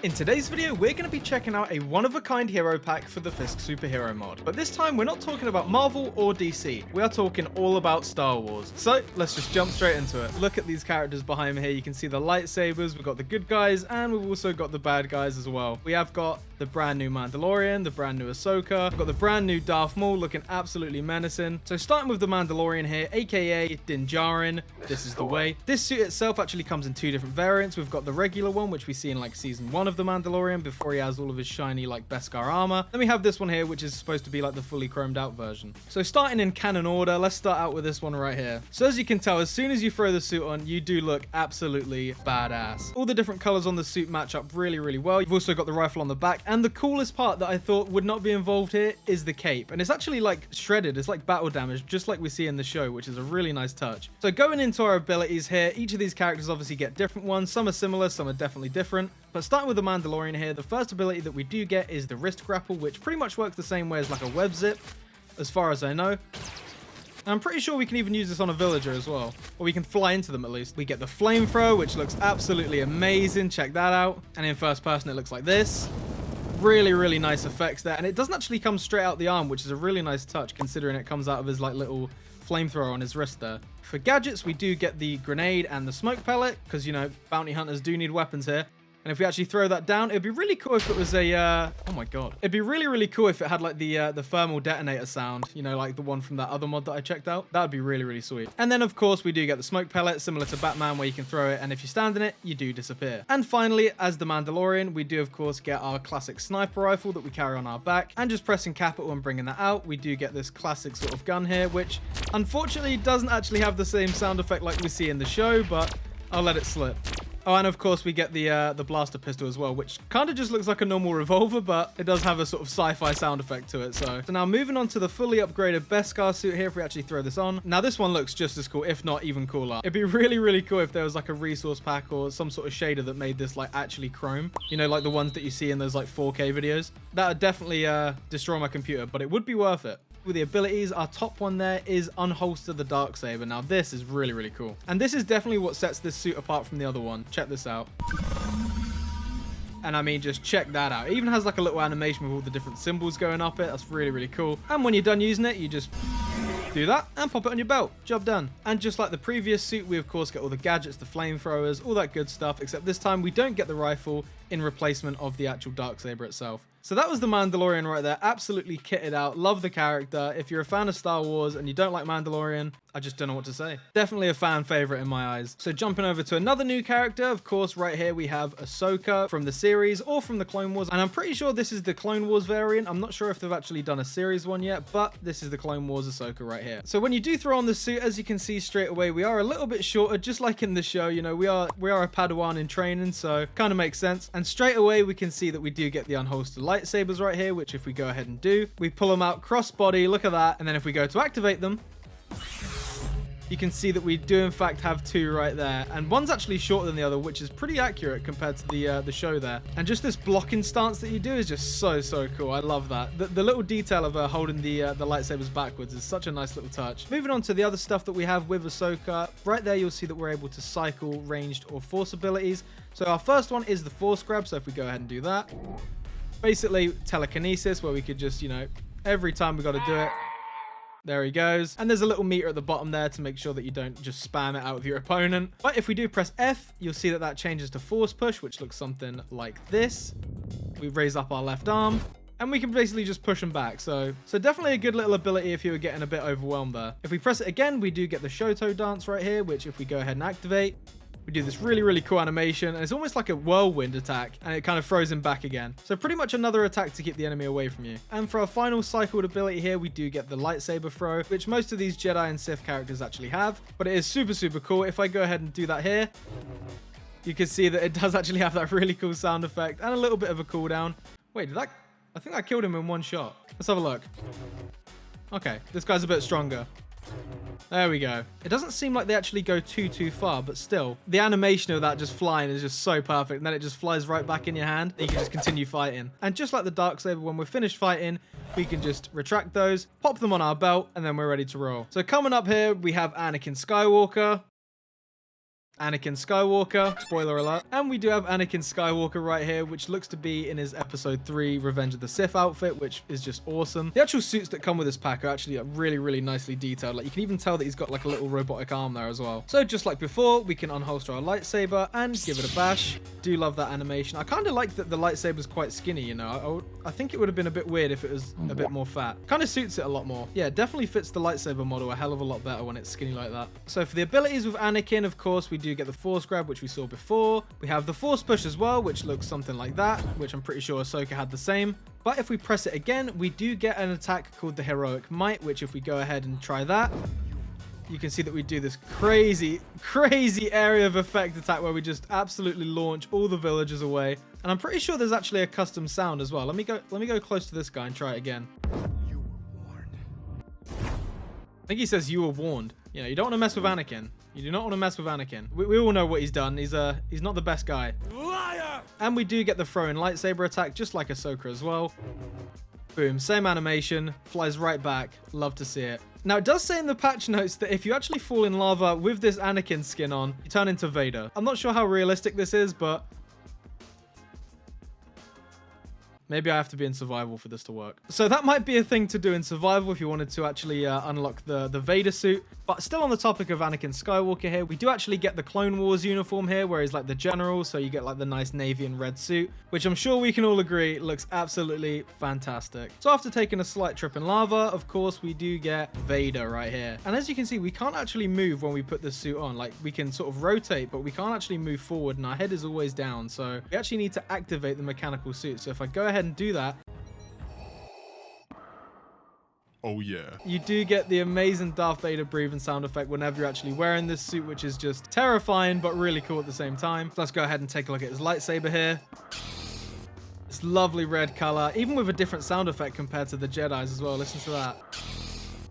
In today's video, we're going to be checking out a one-of-a-kind hero pack for the Fisks Superhero Mod. But this time, we're not talking about Marvel or DC. We are talking all about Star Wars. So, let's just jump straight into it. Look at these characters behind me here. You can see the lightsabers, we've got the good guys, and we've also got the bad guys as well. We have got the brand new Mandalorian, the brand new Ahsoka, we've got the brand new Darth Maul looking absolutely menacing. So starting with the Mandalorian here, aka Din Djarin, this is the way. This suit itself actually comes in two different variants. We've got the regular one, which we see in like season 1 of the Mandalorian before he has all of his shiny like Beskar armor. Then we have this one here, which is supposed to be like the fully chromed out version. So starting in canon order, let's start out with this one right here. So as you can tell, as soon as you throw the suit on, you do look absolutely badass. All the different colors on the suit match up really, really well. You've also got the rifle on the back, and the coolest part that I thought would not be involved here is the cape. And it's actually like shredded. It's like battle damage, just like we see in the show, which is a really nice touch. So going into our abilities here, each of these characters obviously get different ones. Some are similar, some are definitely different. But starting with the Mandalorian here, the first ability that we do get is the wrist grapple, which pretty much works the same way as like a web zip, as far as I know. And I'm pretty sure we can even use this on a villager as well. Or we can fly into them at least. We get the flamethrower, which looks absolutely amazing. Check that out. And in first person, it looks like this. Really, really nice effects there. And it doesn't actually come straight out the arm, which is a really nice touch, considering it comes out of his like little flamethrower on his wrist there. For gadgets, we do get the grenade and the smoke pellet, because, you know, bounty hunters do need weapons here. And if we actually throw that down, it'd be really cool if it was a, oh my god. It'd be really, really cool if it had like the thermal detonator sound, you know, like the one from that other mod that I checked out. That would be really, really sweet. And then of course we do get the smoke pellet, similar to Batman, where you can throw it, and if you stand in it, you do disappear. And finally, as the Mandalorian, we do of course get our classic sniper rifle that we carry on our back. And just pressing capital and bringing that out, we do get this classic sort of gun here, which unfortunately doesn't actually have the same sound effect like we see in the show, but I'll let it slip. Oh, and of course we get the blaster pistol as well, which kind of just looks like a normal revolver, but it does have a sort of sci-fi sound effect to it. So now moving on to the fully upgraded Beskar suit here, if we actually throw this on. Now this one looks just as cool, if not even cooler. It'd be really, really cool if there was like a resource pack or some sort of shader that made this like actually chrome. You know, like the ones that you see in those like 4K videos. That would definitely destroy my computer, but it would be worth it. With the abilities, our top one there is unholster the Darksaber. Now this is really, really cool, and this is definitely what sets this suit apart from the other one. Check this out. And I mean, just check that out. It even has like a little animation with all the different symbols going up it. That's really, really cool. And when you're done using it, you just do that and pop it on your belt. Job done. And just like the previous suit, we of course get all the gadgets, the flamethrowers, all that good stuff, except this time we don't get the rifle in replacement of the actual Darksaber itself. So that was the Mandalorian right there. Absolutely kitted out. Love the character. If you're a fan of Star Wars and you don't like Mandalorian, I just don't know what to say. Definitely a fan favorite in my eyes. So jumping over to another new character, of course, right here we have Ahsoka from the series or from the Clone Wars. And I'm pretty sure this is the Clone Wars variant. I'm not sure if they've actually done a series one yet, but this is the Clone Wars Ahsoka right here. So when you do throw on the suit, as you can see straight away, we are a little bit shorter, just like in the show. You know, we are a Padawan in training, so kind of makes sense. And straight away, we can see that we do get the unholstered lightsabers right here, which if we go ahead and do, we pull them out cross body, look at that. And then if we go to activate them, you can see that we do in fact have two right there, and one's actually shorter than the other, which is pretty accurate compared to the show there. And just this blocking stance that you do is just so cool. I love that. The little detail of holding the lightsabers backwards is such a nice little touch. Moving on to the other stuff that we have with Ahsoka, right there you'll see that we're able to cycle ranged or force abilities. So our first one is the force grab, so if we go ahead and do that, basically telekinesis, where we could just, you know, every time we got to do it, there he goes. And there's a little meter at the bottom there to make sure that you don't just spam it out with your opponent. But if we do press F, you'll see that that changes to force push, which looks something like this. We raise up our left arm, and we can basically just push them back. So definitely a good little ability if you were getting a bit overwhelmed there. If we press it again, we do get the Shoto dance right here, which if we go ahead and activate, we do this really, really cool animation, and it's almost like a whirlwind attack, and it kind of throws him back again. So pretty much another attack to keep the enemy away from you. And for our final cycled ability here, we do get the lightsaber throw, which most of these Jedi and Sith characters actually have, but it is super cool. If I go ahead and do that here, you can see that it does actually have that really cool sound effect and a little bit of a cooldown. Wait, I think I killed him in one shot. Let's have a look. Okay, this guy's a bit stronger. There we go. It doesn't seem like they actually go too far, but still, the animation of that just flying is just so perfect. And then it just flies right back in your hand, and you can just continue fighting. And just like the Darksaber, when we're finished fighting, we can just retract those, pop them on our belt, and then we're ready to roll. So coming up here, we have Anakin Skywalker. Anakin Skywalker, spoiler alert. And we do have Anakin Skywalker right here, which looks to be in his episode 3 Revenge of the Sith outfit, which is just awesome. The actual suits that come with this pack are actually really, really nicely detailed. Like, you can even tell that he's got like a little robotic arm there as well. So just like before, we can unholster our lightsaber and give it a bash. Do love that animation. I kind of like that the lightsaber's quite skinny, you know. I think it would have been a bit weird if it was a bit more fat. Kind of suits it a lot more. Yeah, definitely fits the lightsaber model a hell of a lot better when it's skinny like that. So for the abilities with Anakin, of course, we do get the Force Grab, which we saw before. We have the Force Push as well, which looks something like that, which I'm pretty sure Ahsoka had the same. But if we press it again, we do get an attack called the Heroic Might, which if we go ahead and try that, you can see that we do this crazy area of effect attack where we just absolutely launch all the villagers away. And I'm pretty sure there's actually a custom sound as well. Let me go close to this guy and try it again. You were warned. I think he says you were warned. You know, you don't want to mess with Anakin. You do not want to mess with Anakin. We all know what he's done. He's not the best guy. Liar! And we do get the throw-in lightsaber attack, just like Ahsoka as well. Boom, same animation, flies right back. Love to see it. Now, it does say in the patch notes that if you actually fall in lava with this Anakin skin on, you turn into Vader. I'm not sure how realistic this is, but maybe I have to be in survival for this to work. So that might be a thing to do in survival if you wanted to actually unlock the Vader suit. But still on the topic of Anakin Skywalker here, we do actually get the Clone Wars uniform here, where he's like the general, so you get like the nice navy and red suit, which I'm sure we can all agree looks absolutely fantastic. So after taking a slight trip in lava, of course, we do get Vader right here. And as you can see, we can't actually move when we put this suit on. Like, we can sort of rotate, but we can't actually move forward, and our head is always down. So we actually need to activate the mechanical suit. So if I go ahead and do that, oh yeah, you do get the amazing Darth Vader breathing sound effect whenever you're actually wearing this suit, which is just terrifying but really cool at the same time. So let's go ahead and take a look at his lightsaber here. This lovely red color, even with a different sound effect compared to the Jedi's as well. Listen to that.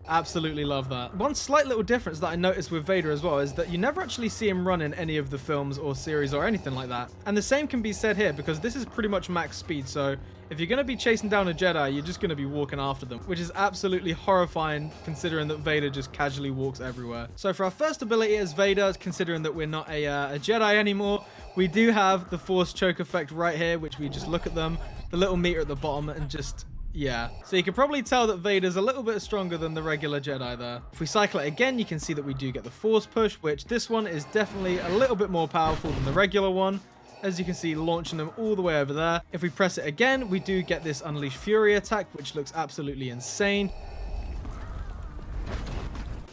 Absolutely love that. One slight little difference that I noticed with Vader as well is that you never actually see him run in any of the films or series or anything like that. And the same can be said here, because this is pretty much max speed. So if you're going to be chasing down a Jedi, you're just going to be walking after them, which is absolutely horrifying considering that Vader just casually walks everywhere. So for our first ability as Vader, considering that we're not a Jedi anymore, we do have the Force Choke effect right here, which we just look at them, the little meter at the bottom, and just... yeah, so you can probably tell that Vader's a little bit stronger than the regular Jedi there. If we cycle it again, you can see that we do get the Force Push, which this one is definitely a little bit more powerful than the regular one. As you can see, launching them all the way over there. If we press it again, we do get this Unleash Fury attack, which looks absolutely insane.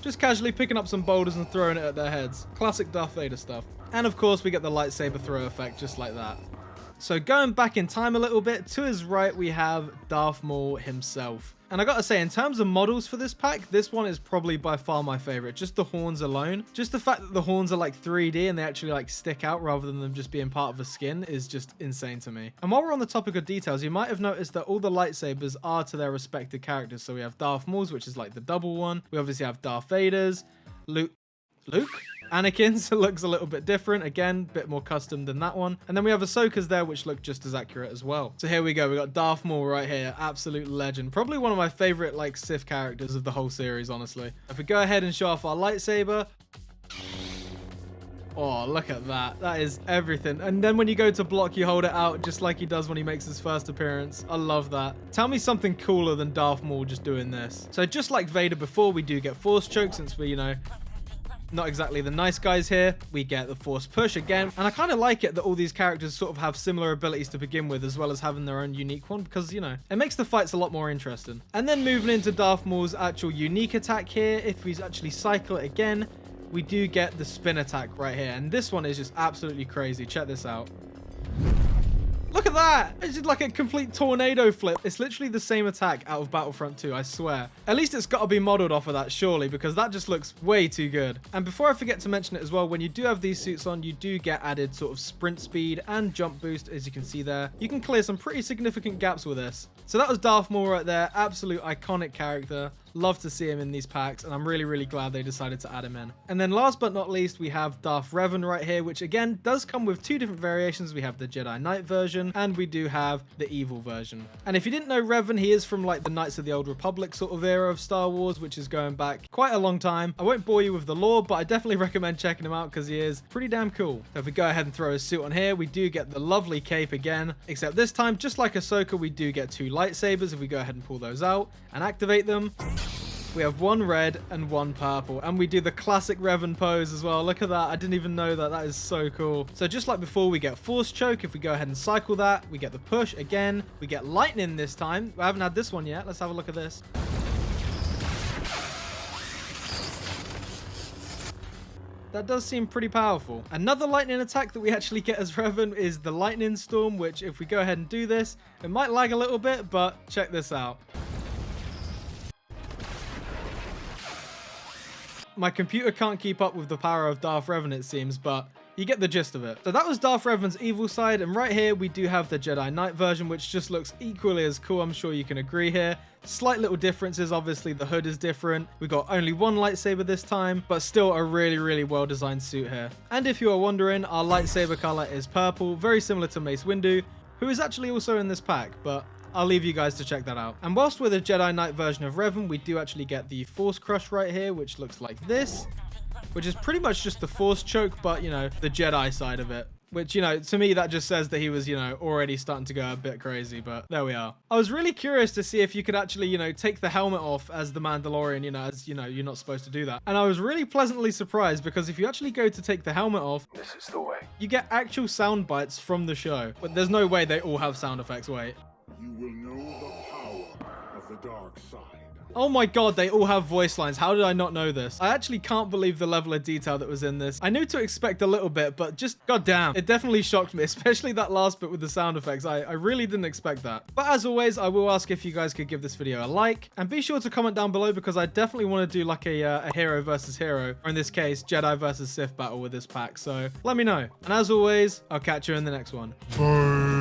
Just casually picking up some boulders and throwing it at their heads. Classic Darth Vader stuff. And of course, we get the lightsaber throw effect just like that. So going back in time a little bit, to his right we have Darth Maul himself. And I gotta say, in terms of models for this pack, this one is probably by far my favorite. Just the horns alone. Just the fact that the horns are like 3D and they actually like stick out rather than them just being part of a skin is just insane to me. And while we're on the topic of details, you might have noticed that all the lightsabers are to their respective characters. So we have Darth Maul's, which is like the double one. We obviously have Darth Vader's. Luke? Anakin's looks a little bit different. Again, a bit more custom than that one. And then we have Ahsoka's there, which look just as accurate as well. So here we go. We got Darth Maul right here. Absolute legend. Probably one of my favorite like Sith characters of the whole series, honestly. If we go ahead and show off our lightsaber. Oh, look at that. That is everything. And then when you go to block, you hold it out just like he does when he makes his first appearance. I love that. Tell me something cooler than Darth Maul just doing this. So just like Vader before, we do get Force Choke since we, you know, not exactly the nice guys here. We get the Force Push again. And I kind of like it that all these characters sort of have similar abilities to begin with, as well as having their own unique one, because, you know, it makes the fights a lot more interesting. And then moving into Darth Maul's actual unique attack here, if we actually cycle it again, we do get the spin attack right here. And this one is just absolutely crazy. Check this out. Look at that! It's just like a complete tornado flip. It's literally the same attack out of Battlefront 2, I swear. At least it's got to be modeled off of that, surely, because that just looks way too good. And before I forget to mention it as well, when you do have these suits on, you do get added sort of sprint speed and jump boost, as you can see there. You can clear some pretty significant gaps with this. So that was Darth Maul right there. Absolute iconic character. Love to see him in these packs, and I'm really, really glad they decided to add him in. And then last but not least, we have Darth Revan right here, which again does come with two different variations. We have the Jedi Knight version, and we do have the evil version. And if you didn't know Revan, he is from like the Knights of the Old Republic sort of era of Star Wars, which is going back quite a long time. I won't bore you with the lore, but I definitely recommend checking him out because he is pretty damn cool. So if we go ahead and throw his suit on here, we do get the lovely cape again, except this time, just like Ahsoka, we do get two lightsabers. If we go ahead and pull those out and activate them, we have one red and one purple, and we do the classic Revan pose as well. Look at that. I didn't even know that. That is so cool. So just like before, we get force choke. If we go ahead and cycle that, we get the push again. We get lightning this time. I haven't had this one yet. Let's have a look at this. That does seem pretty powerful. Another lightning attack that we actually get as Revan is the lightning storm, which if we go ahead and do this, it might lag a little bit, but check this out. My computer can't keep up with the power of Darth Revan, it seems, but you get the gist of it. So that was Darth Revan's evil side, and right here we do have the Jedi Knight version, which just looks equally as cool. I'm sure you can agree here. Slight little differences. Obviously, the hood is different. We got only one lightsaber this time, but still a really, really well-designed suit here. And if you are wondering, our lightsaber color is purple, very similar to Mace Windu, who is actually also in this pack, but I'll leave you guys to check that out. And whilst we're the Jedi Knight version of Revan, we do actually get the Force Crush right here, which looks like this, which is pretty much just the Force Choke, but, you know, the Jedi side of it. Which, you know, to me, that just says that he was, you know, already starting to go a bit crazy, but there we are. I was really curious to see if you could actually, you know, take the helmet off as the Mandalorian, you know, as, you know, you're not supposed to do that. And I was really pleasantly surprised because if you actually go to take the helmet off, this is the way. You get actual sound bites from the show. But there's no way they all have sound effects, wait. You will know the power of the dark side. Oh my god, they all have voice lines. How did I not know this? I actually can't believe the level of detail that was in this. I knew to expect a little bit, but just goddamn, it definitely shocked me, especially that last bit with the sound effects. I really didn't expect that. But as always, I will ask if you guys could give this video a like, and be sure to comment down below because I definitely want to do like a hero versus hero, or in this case, Jedi versus Sith battle with this pack. So let me know. And as always, I'll catch you in the next one. Bye.